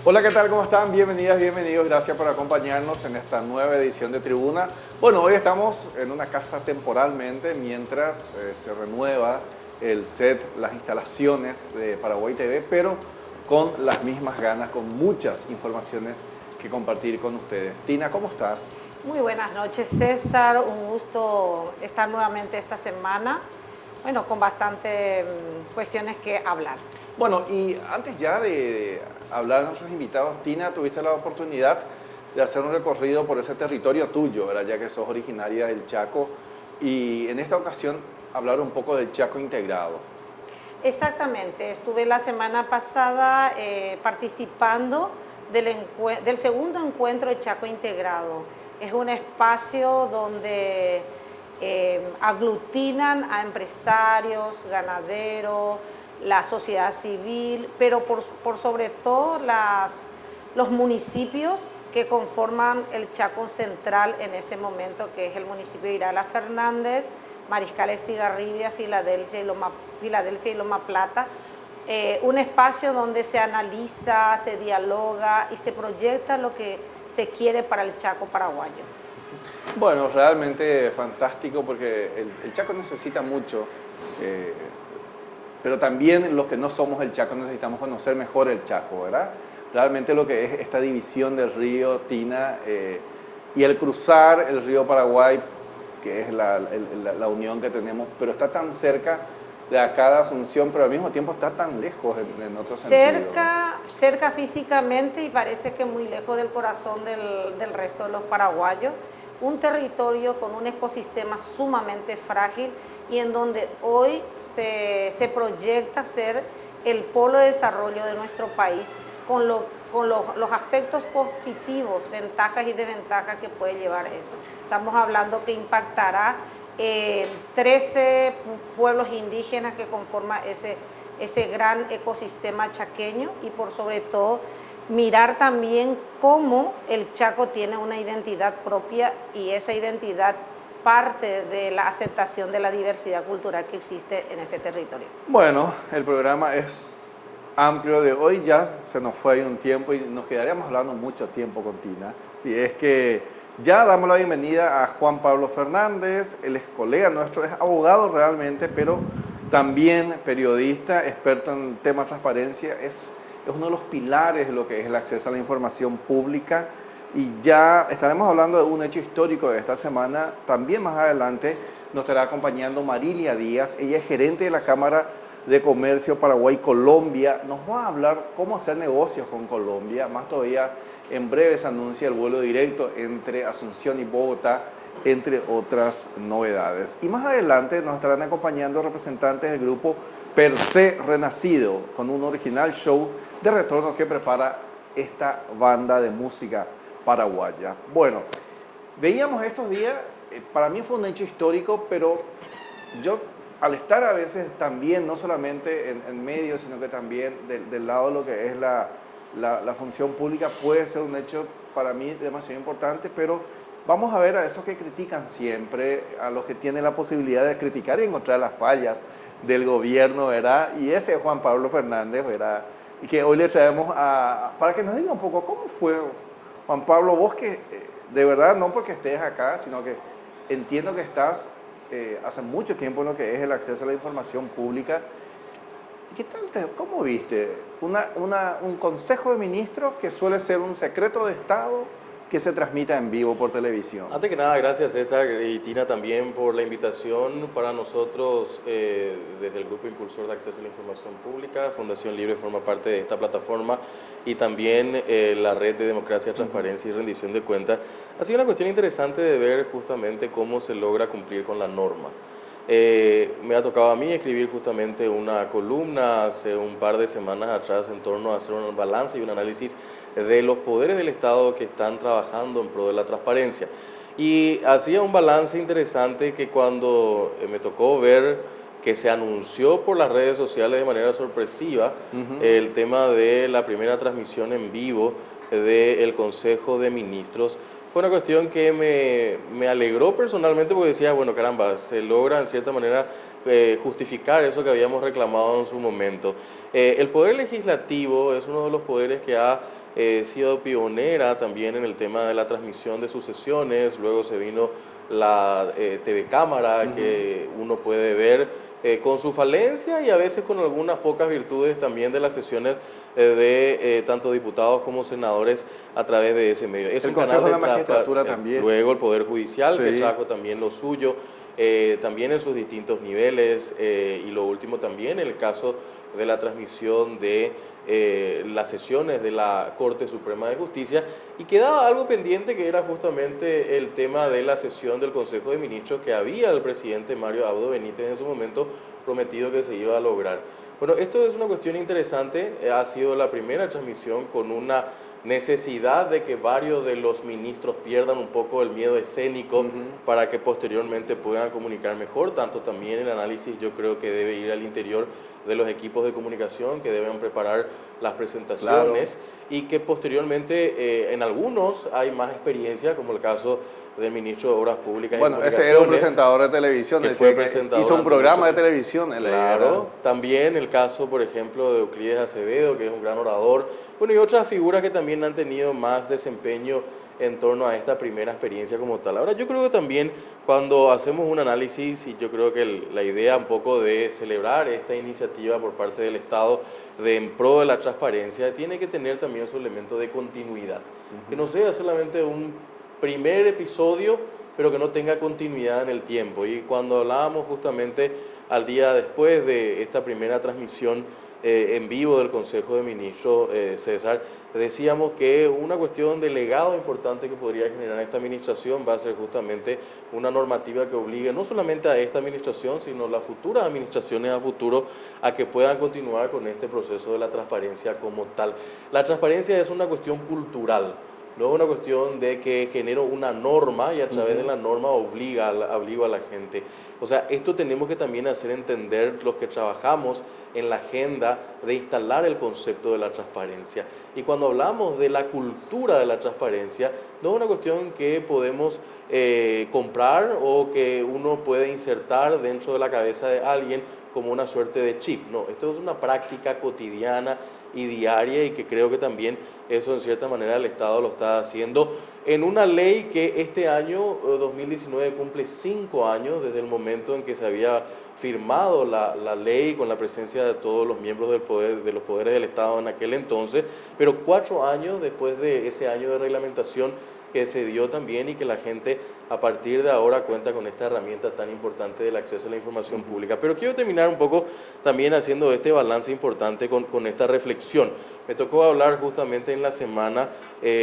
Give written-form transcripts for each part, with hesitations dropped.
Hola, ¿qué tal? ¿Cómo están? Bienvenidas, bienvenidos. Gracias por acompañarnos en esta nueva edición de Tribuna. Bueno, hoy estamos en una casa temporalmente mientras se renueva el set, las instalaciones de Paraguay TV, pero con las mismas ganas, con muchas informaciones que compartir con ustedes. Tina, ¿cómo estás? Muy buenas noches, César. Un gusto estar nuevamente esta semana. Bueno, con bastantes cuestiones que hablar. Bueno, y antes ya de hablar a nuestros invitados, Tina, tuviste la oportunidad de hacer un recorrido por ese territorio tuyo, ¿verdad? Ya que sos originaria del Chaco, y en esta ocasión hablar un poco del Chaco integrado. Exactamente. Estuve la semana pasada participando del segundo encuentro de Chaco Integrado. Es un espacio donde aglutinan a empresarios, ganaderos, la sociedad civil, pero por sobre todo los municipios que conforman el Chaco Central en este momento, que es el municipio de Irala Fernández, Mariscal Estigarribia, Filadelfia y Loma Plata. Un espacio donde se analiza, se dialoga y se proyecta lo que se quiere para el Chaco paraguayo. Bueno, realmente fantástico porque el Chaco necesita mucho, pero también los que no somos el Chaco necesitamos conocer mejor el Chaco, ¿verdad? Realmente lo que es esta división del río Tina y el cruzar el río Paraguay, que es la unión que tenemos, pero está tan cerca de acá de Asunción, pero al mismo tiempo está tan lejos en otro sentido. Cerca físicamente y parece que muy lejos del corazón del resto de los paraguayos. Un territorio con un ecosistema sumamente frágil y en donde hoy se proyecta ser el polo de desarrollo de nuestro país con los aspectos positivos, ventajas y desventajas que puede llevar eso. Estamos hablando que impactará 13 pueblos indígenas que conforman ese gran ecosistema chaqueño y por sobre todo mirar también cómo el Chaco tiene una identidad propia y esa identidad parte de la aceptación de la diversidad cultural que existe en ese territorio. Bueno, el programa es amplio de hoy, ya se nos fue ahí un tiempo y nos quedaríamos hablando mucho tiempo con Tina. Si es que ya damos la bienvenida a Juan Pablo Fernández, él es colega nuestro, es abogado realmente, pero también periodista, experto en temas de transparencia, es uno de los pilares de lo que es el acceso a la información pública y ya estaremos hablando de un hecho histórico de esta semana. También más adelante nos estará acompañando Marilia Díaz, ella es gerente de la Cámara de Comercio Paraguay-Colombia. Nos va a hablar cómo hacer negocios con Colombia, más todavía en breve se anuncia el vuelo directo entre Asunción y Bogotá, entre otras novedades. Y más adelante nos estarán acompañando representantes del grupo Per Se Renacido, con un original show de retorno que prepara esta banda de música paraguaya. Bueno, veíamos estos días, para mí fue un hecho histórico, pero yo al estar a veces también, no solamente en medios, sino que también del lado de lo que es la función pública, puede ser un hecho para mí demasiado importante, pero vamos a ver a esos que critican siempre, a los que tienen la posibilidad de criticar y encontrar las fallas del gobierno, ¿verdad? Y ese es Juan Pablo Fernández, ¿verdad? Y que hoy le traemos para que nos diga un poco cómo fue, Juan Pablo, vos que de verdad, no porque estés acá, sino que entiendo que estás hace mucho tiempo en lo que es el acceso a la información pública. ¿Qué tal? ¿Cómo viste? Un consejo de ministros que suele ser un secreto de Estado que se transmita en vivo por televisión. Antes que nada, gracias César y Tina también por la invitación. Para nosotros, desde el Grupo Impulsor de Acceso a la Información Pública, Fundación Libre forma parte de esta plataforma y también la Red de Democracia, Transparencia y Rendición de Cuentas. Ha sido una cuestión interesante de ver justamente cómo se logra cumplir con la norma. Me ha tocado a mí escribir justamente una columna hace un par de semanas atrás en torno a hacer un balance y un análisis de los poderes del Estado que están trabajando en pro de la transparencia. Y hacía un balance interesante que cuando me tocó ver que se anunció por las redes sociales de manera sorpresiva el tema de la primera transmisión en vivo del Consejo de Ministros, fue una cuestión que me alegró personalmente porque decía, bueno, caramba, se logra en cierta manera justificar eso que habíamos reclamado en su momento. El poder legislativo es uno de los poderes que ha sido pionera también en el tema de la transmisión de sus sesiones. Luego se vino la TV Cámara, que uno puede ver con su falencia y a veces con algunas pocas virtudes también de las sesiones de tanto diputados como senadores a través de ese medio. Es el un Consejo canal de la Magistratura también. Luego el Poder Judicial, Sí. que trajo también lo suyo, también en sus distintos niveles, y lo último también el caso de la transmisión de las sesiones de la Corte Suprema de Justicia, y quedaba algo pendiente que era justamente el tema de la sesión del Consejo de Ministros que había el presidente Mario Abdo Benítez en su momento prometido que se iba a lograr. Bueno, esto es una cuestión interesante, ha sido la primera transmisión con una necesidad de que varios de los ministros pierdan un poco el miedo escénico para que posteriormente puedan comunicar mejor, tanto también el análisis yo creo que debe ir al interior de los equipos de comunicación que deben preparar las presentaciones, y que posteriormente en algunos hay más experiencia, como el caso del ministro de Obras Públicas y Bueno, ese era un Comunicaciones, presentador de televisión, que decía fue que presentador hizo un ante programa de mucho- televisión. Claro, también el caso, por ejemplo, de Euclides Acevedo, que es un gran orador, bueno, y otras figuras que también han tenido más desempeño en torno a esta primera experiencia como tal. Ahora, yo creo que también cuando hacemos un análisis, y yo creo que la idea un poco de celebrar esta iniciativa por parte del Estado de en pro de la transparencia, tiene que tener también su elemento de continuidad, que no sea solamente un primer episodio, pero que no tenga continuidad en el tiempo. Y cuando hablábamos justamente al día después de esta primera transmisión en vivo del Consejo de Ministros, César, decíamos que una cuestión de legado importante que podría generar esta administración va a ser justamente una normativa que obligue no solamente a esta administración, sino a las futuras administraciones a futuro a que puedan continuar con este proceso de la transparencia como tal. La transparencia es una cuestión cultural. No es una cuestión de que genero una norma y a través de la norma obligo a la gente. O sea, esto tenemos que también hacer entender los que trabajamos en la agenda de instalar el concepto de la transparencia. Y cuando hablamos de la cultura de la transparencia, no es una cuestión que podemos comprar o que uno puede insertar dentro de la cabeza de alguien como una suerte de chip. No, esto es una práctica cotidiana y diaria, y que creo que también eso en cierta manera el Estado lo está haciendo en una ley que este año 2019 cumple 5 años desde el momento en que se había firmado la ley con la presencia de todos los miembros del poder, de los poderes del Estado en aquel entonces, pero 4 años después de ese año de reglamentación que se dio también, y que la gente a partir de ahora cuenta con esta herramienta tan importante del acceso a la información pública. Pero quiero terminar un poco también haciendo este balance importante con esta reflexión. Me tocó hablar justamente en la semana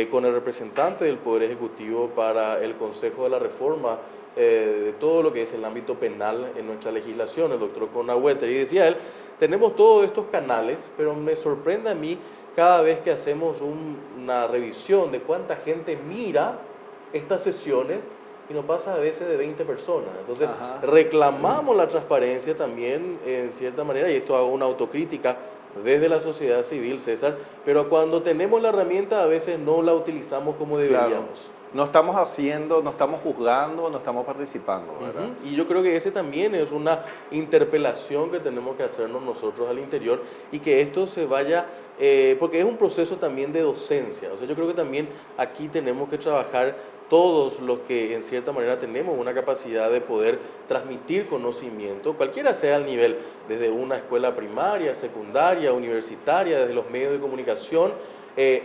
con el representante del Poder Ejecutivo para el Consejo de la Reforma de todo lo que es el ámbito penal en nuestra legislación, el doctor Conahueter, y decía él, tenemos todos estos canales, pero me sorprende a mí cada vez que hacemos una revisión de cuánta gente mira estas sesiones, y nos pasa a veces de 20 personas. Entonces, reclamamos la transparencia también, en cierta manera, y esto hago una autocrítica desde la sociedad civil, César, pero cuando tenemos la herramienta a veces no la utilizamos como deberíamos. Claro. No estamos haciendo, no estamos juzgando, no estamos participando, ¿verdad? Y yo creo que ese también es una interpelación que tenemos que hacernos nosotros al interior, y que esto se vaya, porque es un proceso también de docencia. O sea, yo creo que también aquí tenemos que trabajar todos los que en cierta manera tenemos una capacidad de poder transmitir conocimiento, cualquiera sea el nivel, desde una escuela primaria, secundaria, universitaria, desde los medios de comunicación,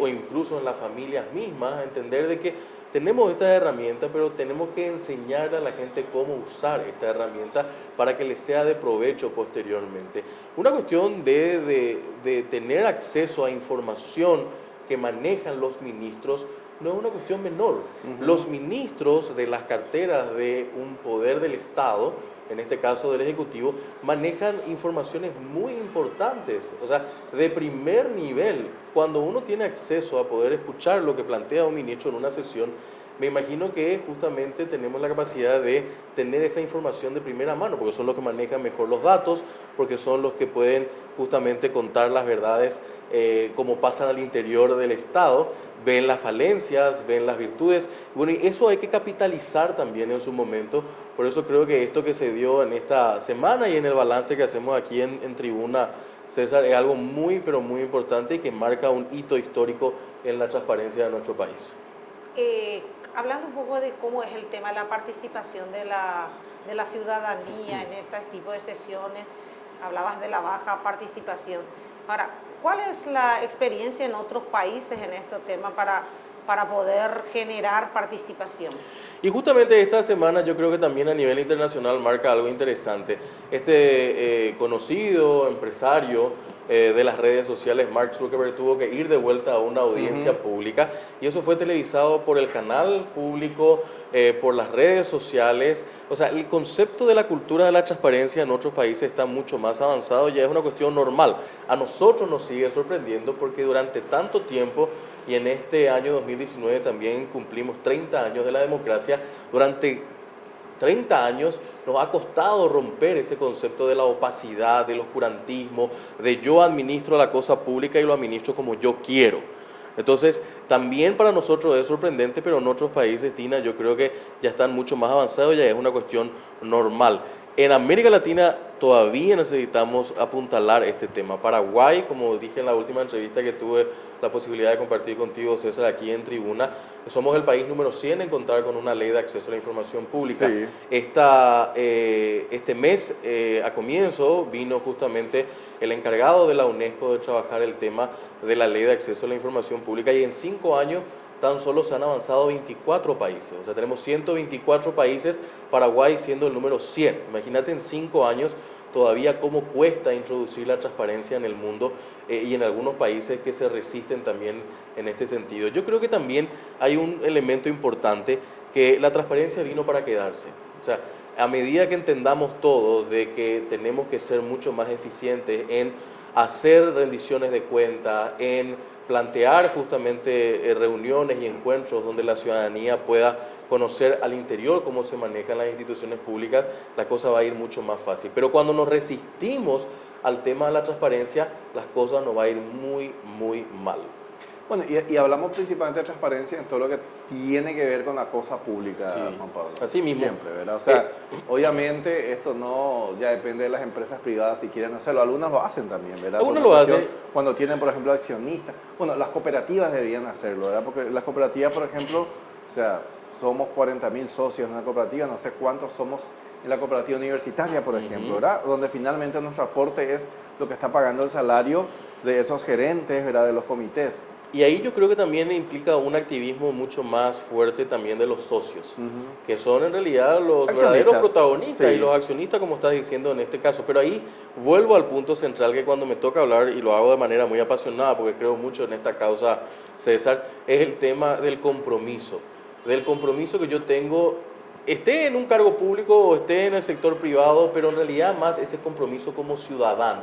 o incluso en las familias mismas, entender de que tenemos estas herramientas, pero tenemos que enseñarle a la gente cómo usar esta herramienta para que les sea de provecho posteriormente. Una cuestión de tener acceso a información que manejan los ministros no es una cuestión menor. Los ministros de las carteras de un poder del Estado, en este caso del Ejecutivo, manejan informaciones muy importantes, o sea, de primer nivel. Cuando uno tiene acceso a poder escuchar lo que plantea un ministro en una sesión, me imagino que justamente tenemos la capacidad de tener esa información de primera mano, porque son los que manejan mejor los datos, porque son los que pueden justamente contar las verdades como pasan al interior del Estado, ven las falencias, ven las virtudes. Bueno, y eso hay que capitalizar también en su momento. Por eso creo que esto que se dio en esta semana y en el balance que hacemos aquí en Tribuna César, es algo muy, pero muy importante y que marca un hito histórico en la transparencia de nuestro país. Hablando un poco de cómo es el tema de la participación de la ciudadanía en este tipo de sesiones, hablabas de la baja participación. Ahora, ¿cuál es la experiencia en otros países en este tema para poder generar participación? Y justamente esta semana yo creo que también a nivel internacional marca algo interesante. Este conocido empresario de las redes sociales, Mark Zuckerberg, tuvo que ir de vuelta a una audiencia pública y eso fue televisado por el canal público, por las redes sociales. O sea, el concepto de la cultura de la transparencia en otros países está mucho más avanzado, ya es una cuestión normal. A nosotros nos sigue sorprendiendo porque durante tanto tiempo, y en este año 2019 también cumplimos 30 años de la democracia, durante 30 años nos ha costado romper ese concepto de la opacidad, del oscurantismo, de yo administro la cosa pública y lo administro como yo quiero. Entonces, también para nosotros es sorprendente, pero en otros países, Tina, yo creo que ya están mucho más avanzados, ya es una cuestión normal. En América Latina todavía necesitamos apuntalar este tema. Paraguay, como dije en la última entrevista que tuve la posibilidad de compartir contigo, César, aquí en Tribuna, somos el país número 100 en contar con una ley de acceso a la información pública. Sí. Este mes, a comienzo, vino justamente el encargado de la UNESCO de trabajar el tema de la ley de acceso a la información pública y en 5 años tan solo se han avanzado 24 países. O sea, tenemos 124 países, Paraguay siendo el número 100. Imagínate en 5 años todavía cómo cuesta introducir la transparencia en el mundo y en algunos países que se resisten también en este sentido. Yo creo que también hay un elemento importante, que la transparencia vino para quedarse. O sea, a medida que entendamos todo de que tenemos que ser mucho más eficientes en hacer rendiciones de cuentas, en plantear justamente reuniones y encuentros donde la ciudadanía pueda conocer al interior cómo se manejan las instituciones públicas, la cosa va a ir mucho más fácil. Pero cuando nos resistimos al tema de la transparencia, las cosas nos va a ir muy, muy mal. Bueno, y hablamos principalmente de transparencia en todo lo que tiene que ver con la cosa pública, Sí, Juan Pablo. así mismo. Siempre, ¿verdad? O sea, obviamente esto no ya depende de las empresas privadas si quieren hacerlo. Algunas lo hacen también, ¿verdad? Algunos lo hacen. Cuando tienen, por ejemplo, accionistas. Bueno, las cooperativas deberían hacerlo, ¿verdad? Porque las cooperativas, por ejemplo, o sea, somos 40.000 socios en una cooperativa, no sé cuántos somos en la cooperativa universitaria, por ejemplo, ¿verdad? Donde finalmente nuestro aporte es lo que está pagando el salario de esos gerentes, ¿verdad? De los comités. Y ahí yo creo que también implica un activismo mucho más fuerte también de los socios, que son en realidad los verdaderos protagonistas y los accionistas, como estás diciendo en este caso. Pero ahí vuelvo al punto central que cuando me toca hablar, y lo hago de manera muy apasionada porque creo mucho en esta causa, César, es el tema del compromiso que yo tengo, esté en un cargo público o esté en el sector privado, pero en realidad más ese compromiso como ciudadano.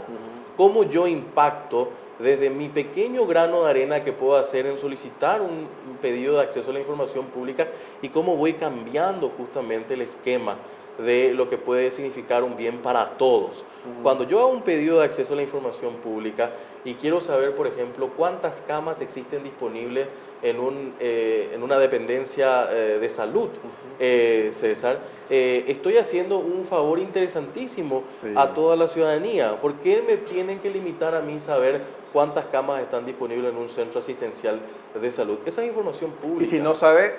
Cómo yo impacto desde mi pequeño grano de arena que puedo hacer en solicitar un pedido de acceso a la información pública y cómo voy cambiando justamente el esquema de lo que puede significar un bien para todos. Cuando yo hago un pedido de acceso a la información pública y quiero saber, por ejemplo, cuántas camas existen disponibles en una dependencia de salud, César, estoy haciendo un favor interesantísimo a toda la ciudadanía. ¿Por qué me tienen que limitar a mí saber cuántas camas están disponibles en un centro asistencial de salud? Esa es información pública. Y si no sabe,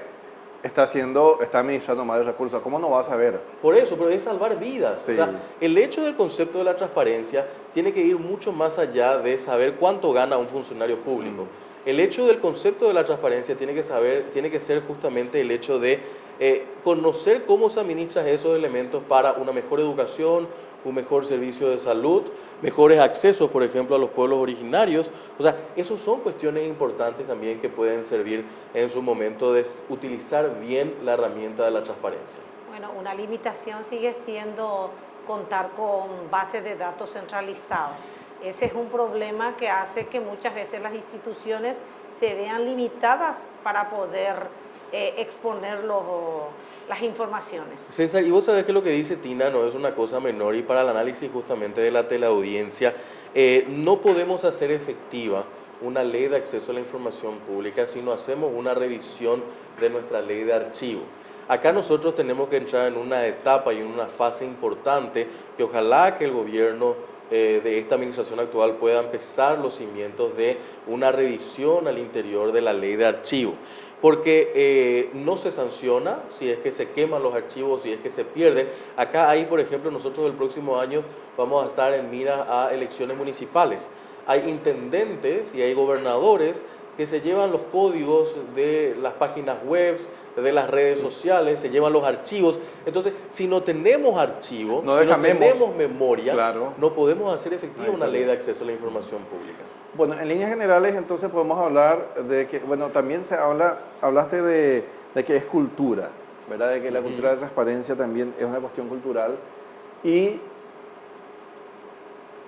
está administrando mal el recurso. ¿Cómo no va a saber? Por eso, pero es salvar vidas. Sí. O sea, el hecho del concepto de la transparencia tiene que ir mucho más allá de saber cuánto gana un funcionario público. El hecho del concepto de la transparencia tiene que ser justamente el hecho de conocer cómo se administran esos elementos para una mejor educación, un mejor servicio de salud, mejores accesos, por ejemplo, a los pueblos originarios. O sea, esos son cuestiones importantes también que pueden servir en su momento de utilizar bien la herramienta de la transparencia. Bueno, una limitación sigue siendo contar con bases de datos centralizados. Ese es un problema que hace que muchas veces las instituciones se vean limitadas para poder exponer las informaciones. César, y vos sabés que lo que dice Tina no es una cosa menor, y para el análisis justamente de la teleaudiencia, no podemos hacer efectiva una ley de acceso a la información pública si no hacemos una revisión de nuestra ley de archivo. Acá nosotros tenemos que entrar en una etapa y en una fase importante que ojalá que el gobierno de esta administración actual puedan pesar los cimientos de una revisión al interior de la ley de archivo. Porque no se sanciona si es que se queman los archivos, si es que se pierden. Acá hay, por ejemplo, nosotros el próximo año vamos a estar en miras a elecciones municipales. Hay intendentes y hay gobernadores que se llevan los códigos de las páginas web, de las redes sociales, se llevan los archivos. Entonces, si no tenemos archivos, si no tenemos memoria, claro, no podemos hacer efectiva una ley de acceso a la información pública. Bueno, en líneas generales, entonces podemos hablar de que, bueno, también hablaste de que es cultura, ¿verdad? De que la cultura de transparencia también es una cuestión cultural y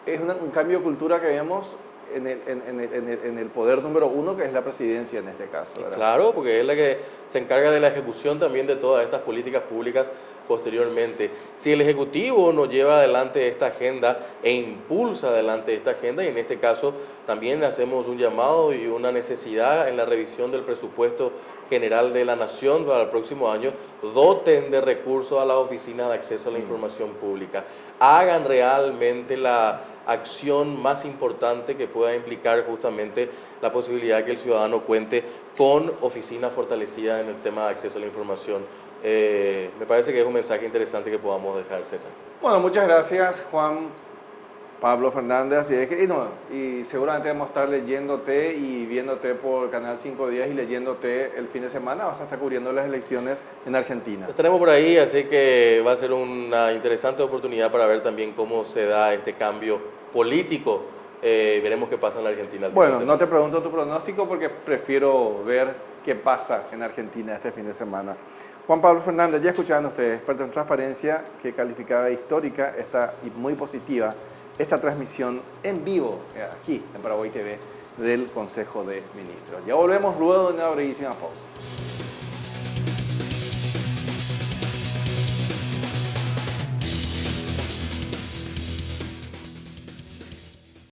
es un cambio de cultura que vemos en el poder número uno, que es la presidencia en este caso, ¿verdad? Claro, porque es la que se encarga de la ejecución también de todas estas políticas públicas posteriormente. Si el Ejecutivo no lleva adelante esta agenda e impulsa adelante esta agenda, y en este caso también hacemos un llamado y una necesidad en la revisión del presupuesto general de la Nación para el próximo año, doten de recursos a las oficinas de acceso a la información pública, hagan realmente la acción más importante que pueda implicar justamente la posibilidad de que el ciudadano cuente con oficinas fortalecidas en el tema de acceso a la información. Me parece que es un mensaje interesante que podamos dejar, César. Bueno, muchas gracias, Juan Pablo Fernández. Así es que, y seguramente vamos a estar leyéndote y viéndote por Canal 5 Días y leyéndote el fin de semana. Vas a estar cubriendo las elecciones en Argentina. Estaremos por ahí, así que va a ser una interesante oportunidad para ver también cómo se da este cambio político. Veremos qué pasa en la Argentina. Bueno, no te pregunto tu pronóstico porque prefiero ver qué pasa en Argentina este fin de semana. Juan Pablo Fernández, ya escucharon ustedes, experto en transparencia, que calificaba de histórica y muy positiva esta transmisión en vivo, aquí en Paraguay TV, del Consejo de Ministros. Ya volvemos luego de una brevísima pausa.